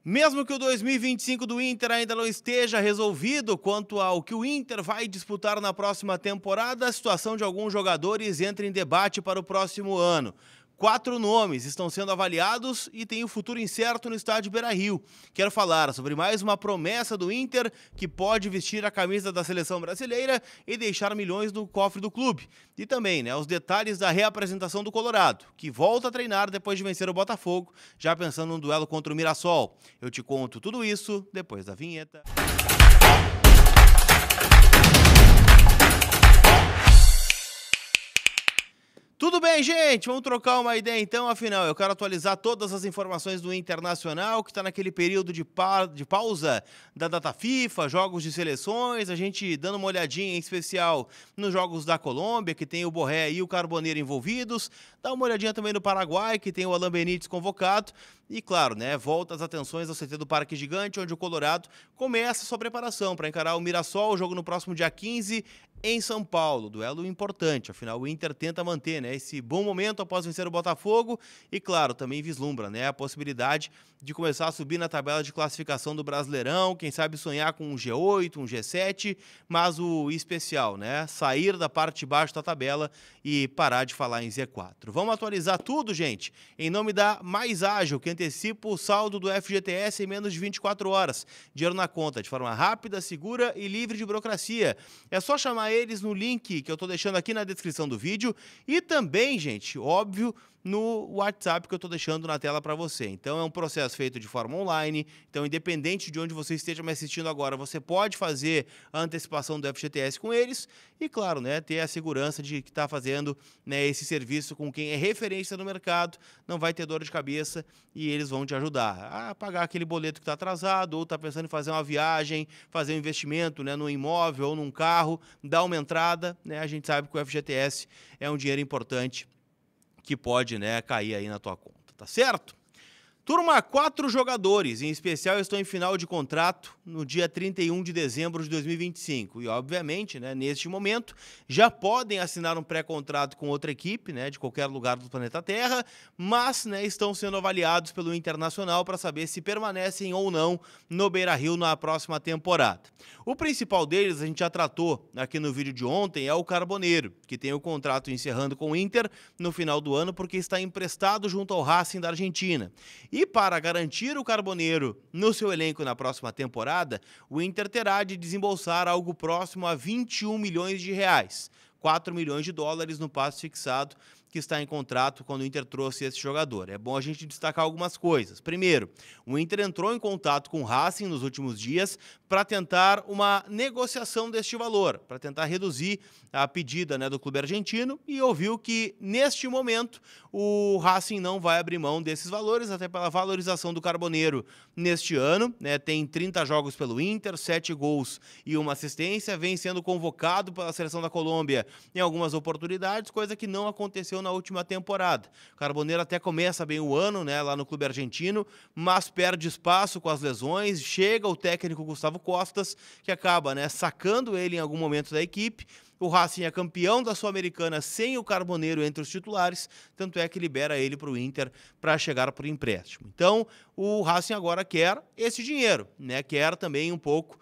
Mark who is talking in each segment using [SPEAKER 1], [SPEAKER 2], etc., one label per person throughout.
[SPEAKER 1] Mesmo que o 2025 do Inter ainda não esteja resolvido quanto ao que o Inter vai disputar na próxima temporada, a situação de alguns jogadores entra em debate para o próximo ano. 4 nomes estão sendo avaliados e tem o futuro incerto no estádio Beira-Rio. Quero falar sobre mais uma promessa do Inter que pode vestir a camisa da seleção brasileira e deixar milhões no cofre do clube. E também, os detalhes da reapresentação do Colorado, que volta a treinar depois de vencer o Botafogo, já pensando no duelo contra o Mirassol. Eu te conto tudo isso depois da vinheta. Tudo bem, gente? Vamos trocar uma ideia então, afinal, eu quero atualizar todas as informações do Internacional, que está naquele período de pausa da data FIFA, jogos de seleções, a gente dando uma olhadinha em especial nos jogos da Colômbia, que tem o Borré e o Carboneiro envolvidos, dá uma olhadinha também no Paraguai, que tem o Alan Benítez convocado, e claro, volta as atenções ao CT do Parque Gigante, onde o Colorado começa a sua preparação para encarar o Mirassol, o jogo no próximo dia 15, em São Paulo, duelo importante, afinal o Inter tenta manter esse bom momento após vencer o Botafogo e, claro, também vislumbra a possibilidade de começar a subir na tabela de classificação do Brasileirão, quem sabe sonhar com um G8, um G7, mas o especial, sair da parte de baixo da tabela e parar de falar em Z4. Vamos atualizar tudo, gente, em nome da Mais Ágil, que antecipa o saldo do FGTS em menos de 24 horas. Dinheiro na conta, de forma rápida, segura e livre de burocracia. É só chamar eles no link que eu estou deixando aqui na descrição do vídeo e também, gente, óbvio, no WhatsApp que eu estou deixando na tela para você. Então é um processo feito de forma online, então independente de onde você esteja me assistindo agora, você pode fazer a antecipação do FGTS com eles e, claro, ter a segurança de que está fazendo esse serviço com quem é referência no mercado, não vai ter dor de cabeça e eles vão te ajudar a pagar aquele boleto que está atrasado ou está pensando em fazer uma viagem, fazer um investimento no imóvel ou num carro, dar uma entrada, a gente sabe que o FGTS é um dinheiro importante que pode cair aí na tua conta, tá certo? Turma, 4 jogadores, em especial, estão em final de contrato no dia 31 de dezembro de 2025. E, obviamente, neste momento, já podem assinar um pré-contrato com outra equipe, de qualquer lugar do planeta Terra, mas estão sendo avaliados pelo Internacional para saber se permanecem ou não no Beira-Rio na próxima temporada. O principal deles, a gente já tratou aqui no vídeo de ontem, é o Carboneiro, que tem o contrato encerrando com o Inter no final do ano porque está emprestado junto ao Racing da Argentina. E para garantir o Carboneiro no seu elenco na próxima temporada, o Inter terá de desembolsar algo próximo a 21 milhões de reais, 4 milhões de dólares no passe fixado que está em contrato quando o Inter trouxe esse jogador. É bom a gente destacar algumas coisas. Primeiro, o Inter entrou em contato com o Racing nos últimos dias para tentar uma negociação deste valor, para tentar reduzir a pedida do clube argentino e ouviu que, neste momento, o Racing não vai abrir mão desses valores, até pela valorização do Carboneiro neste ano. Tem 30 jogos pelo Inter, 7 gols e uma assistência, vem sendo convocado pela seleção da Colômbia em algumas oportunidades, coisa que não aconteceu na última temporada. O Carboneiro até começa bem o ano, lá no clube argentino, mas perde espaço com as lesões, chega o técnico Gustavo Costas, que acaba sacando ele em algum momento da equipe. O Racing é campeão da Sul-Americana sem o Carboneiro entre os titulares, tanto é que libera ele para o Inter para chegar por empréstimo. Então, o Racing agora quer esse dinheiro, quer também um pouco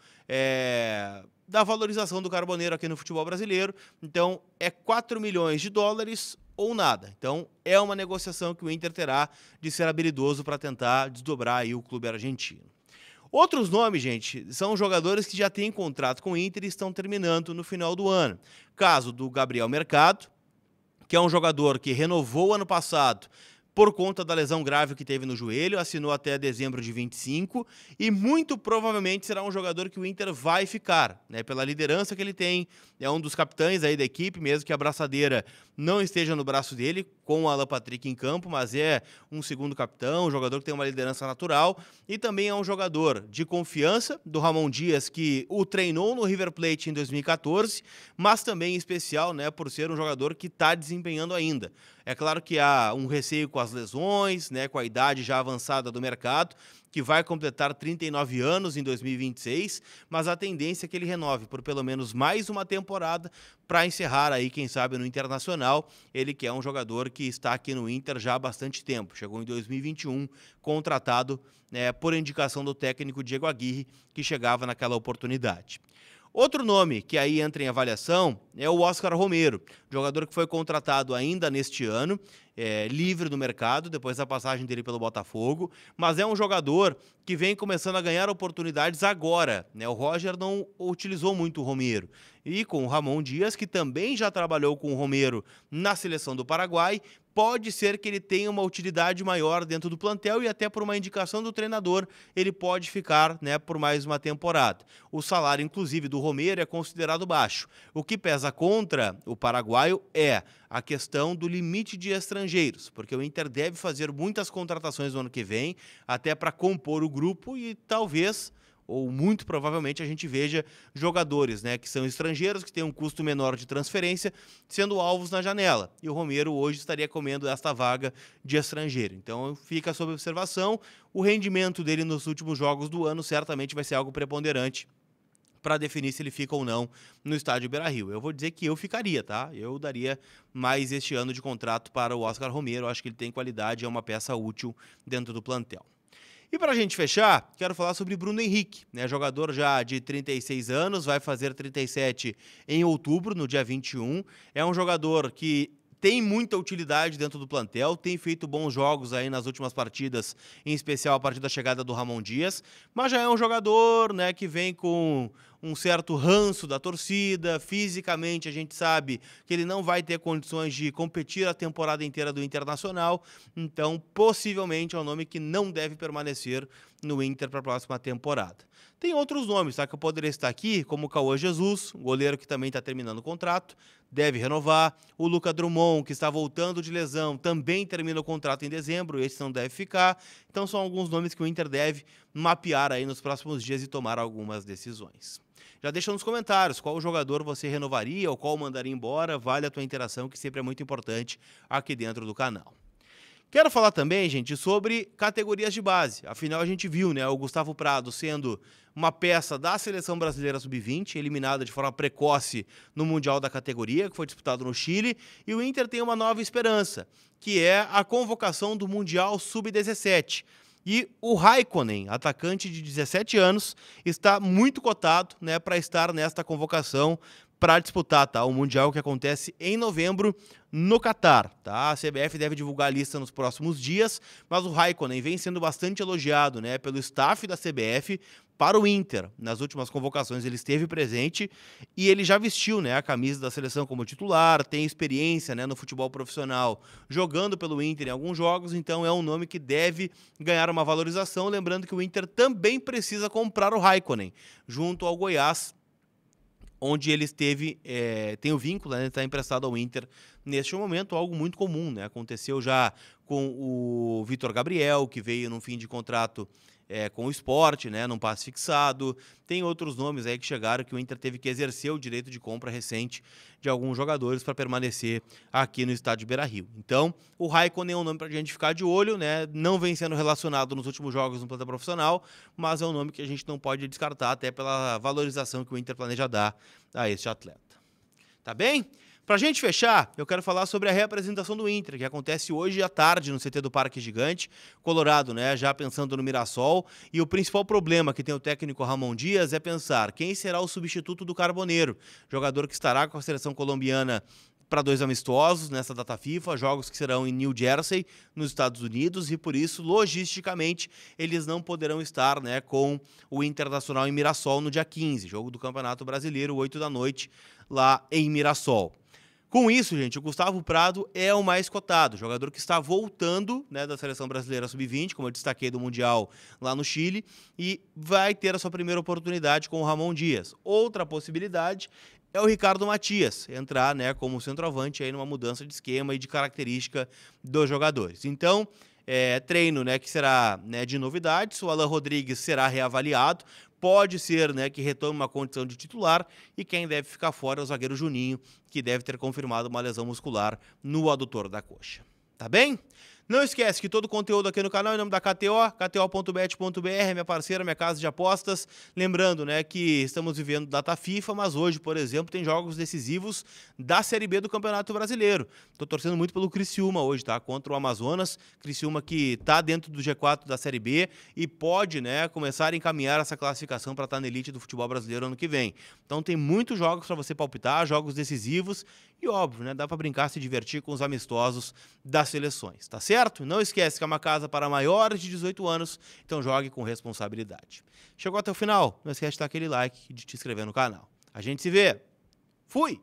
[SPEAKER 1] da valorização do Carboneiro aqui no futebol brasileiro. Então, é 4 milhões de dólares ou nada. Então, é uma negociação que o Inter terá de ser habilidoso para tentar desdobrar aí o clube argentino. Outros nomes, gente, são jogadores que já têm contrato com o Inter e estão terminando no final do ano. Caso do Gabriel Mercado, que é um jogador que renovou ano passado por conta da lesão grave que teve no joelho, assinou até dezembro de 25 e muito provavelmente será um jogador que o Inter vai ficar, pela liderança que ele tem, é um dos capitães aí da equipe, mesmo que a braçadeira não esteja no braço dele, com o Alan Patrick em campo, mas é um segundo capitão, um jogador que tem uma liderança natural e também é um jogador de confiança do Ramon Dias, que o treinou no River Plate em 2014, mas também em especial, por ser um jogador que está desempenhando ainda. É claro que há um receio com as lesões, com a idade já avançada do mercado, que vai completar 39 anos em 2026, mas a tendência é que ele renove por pelo menos mais uma temporada para encerrar aí, quem sabe, no Internacional. Ele que é um jogador que está aqui no Inter já há bastante tempo, chegou em 2021, contratado por indicação do técnico Diego Aguirre, que chegava naquela oportunidade. Outro nome que aí entra em avaliação é o Óscar Romero, jogador que foi contratado ainda neste ano, livre no mercado, depois da passagem dele pelo Botafogo, mas é um jogador que vem começando a ganhar oportunidades agora, né? O Roger não utilizou muito o Romero. E com o Ramon Dias, que também já trabalhou com o Romero na seleção do Paraguai, pode ser que ele tenha uma utilidade maior dentro do plantel e até por uma indicação do treinador ele pode ficar, né, por mais uma temporada. O salário, inclusive, do Romero é considerado baixo. O que pesa contra o paraguaio é a questão do limite de estrangeiros, porque o Inter deve fazer muitas contratações no ano que vem, até para compor o grupo e talvez, ou muito provavelmente, a gente veja jogadores, né, que são estrangeiros, que têm um custo menor de transferência, sendo alvos na janela. E o Romero hoje estaria comendo esta vaga de estrangeiro. Então fica sob observação. O rendimento dele nos últimos jogos do ano certamente vai ser algo preponderante para definir se ele fica ou não no estádio Beira-Rio. Eu vou dizer que eu ficaria, tá? Eu daria mais este ano de contrato para o Óscar Romero. Eu acho que ele tem qualidade, é uma peça útil dentro do plantel. E para a gente fechar, quero falar sobre Bruno Henrique, né? Jogador já de 36 anos, vai fazer 37 em outubro, no dia 21. É um jogador que tem muita utilidade dentro do plantel, tem feito bons jogos aí nas últimas partidas, em especial a partir da chegada do Ramon Dias, mas já é um jogador, né, que vem com um certo ranço da torcida. Fisicamente a gente sabe que ele não vai ter condições de competir a temporada inteira do Internacional, então possivelmente é um nome que não deve permanecer no Inter para a próxima temporada. Tem outros nomes, tá, que eu poderia estar aqui, como o Cauã Jesus, um goleiro que também está terminando o contrato, deve renovar. O Luca Drummond, que está voltando de lesão, também termina o contrato em dezembro, esse não deve ficar. Então são alguns nomes que o Inter deve mapear aí nos próximos dias e tomar algumas decisões. Já deixa nos comentários qual jogador você renovaria ou qual mandaria embora. Vale a tua interação, que sempre é muito importante aqui dentro do canal. Quero falar também, gente, sobre categorias de base. Afinal, a gente viu, né, o Gustavo Prado sendo uma peça da Seleção Brasileira Sub-20, eliminada de forma precoce no Mundial da categoria, que foi disputado no Chile, e o Inter tem uma nova esperança, que é a convocação do Mundial Sub-17. E o Raikkonen, atacante de 17 anos, está muito cotado, né, para estar nesta convocação para disputar, tá, o Mundial que acontece em novembro no Catar. Tá? A CBF deve divulgar a lista nos próximos dias, mas o Raikkonen vem sendo bastante elogiado, né, pelo staff da CBF para o Inter. Nas últimas convocações ele esteve presente e ele já vestiu, né, a camisa da seleção como titular, tem experiência, né, no futebol profissional, jogando pelo Inter em alguns jogos, então é um nome que deve ganhar uma valorização. Lembrando que o Inter também precisa comprar o Raikkonen, junto ao Goiás, onde ele tem o vínculo, né, está emprestado ao Inter neste momento, algo muito comum, né? Aconteceu já com o Vitor Gabriel, que veio num fim de contrato com o Sport, né, num passe fixado. Tem outros nomes aí que chegaram que o Inter teve que exercer o direito de compra recente de alguns jogadores para permanecer aqui no estádio Beira-Rio. Então, o Raikkonen é um nome para a gente ficar de olho, né? Não vem sendo relacionado nos últimos jogos no plantel profissional, mas é um nome que a gente não pode descartar, até pela valorização que o Inter planeja dar a este atleta. Tá bem? Para a gente fechar, eu quero falar sobre a reapresentação do Inter, que acontece hoje à tarde no CT do Parque Gigante, Colorado, né? Já pensando no Mirassol. E o principal problema que tem o técnico Ramon Dias é pensar quem será o substituto do Carboneiro, jogador que estará com a seleção colombiana para 2 amistosos nessa data FIFA, jogos que serão em New Jersey, nos Estados Unidos, e por isso, logisticamente, eles não poderão estar, né, com o Internacional em Mirassol no dia 15, jogo do Campeonato Brasileiro, 8 da noite, lá em Mirassol. Com isso, gente, o Gustavo Prado é o mais cotado, jogador que está voltando, né, da Seleção Brasileira Sub-20, como eu destaquei do Mundial lá no Chile, e vai ter a sua primeira oportunidade com o Ramon Dias. Outra possibilidade é o Ricardo Matias entrar, né, como centroavante aí numa mudança de esquema e de característica dos jogadores. Então, treino, né, que será, né, de novidades. O Alan Rodrigues será reavaliado. Pode ser, né, que retome uma condição de titular, e quem deve ficar fora é o zagueiro Juninho, que deve ter confirmado uma lesão muscular no adutor da coxa. Tá bem? Não esquece que todo o conteúdo aqui no canal é em nome da KTO, kto.bet.br, minha parceira, minha casa de apostas. Lembrando, né, que estamos vivendo data FIFA, mas hoje, por exemplo, tem jogos decisivos da Série B do Campeonato Brasileiro. Tô torcendo muito pelo Criciúma hoje, tá? Contra o Amazonas. Criciúma que tá dentro do G4 da Série B e pode, né, começar a encaminhar essa classificação para estar na elite do futebol brasileiro ano que vem. Então tem muitos jogos para você palpitar, jogos decisivos e, óbvio, né, dá para brincar, se divertir com os amistosos das seleções, tá certo? Não esquece que é uma casa para maiores de 18 anos, então jogue com responsabilidade. Chegou até o final? Não esquece de dar aquele like e de te inscrever no canal. A gente se vê. Fui!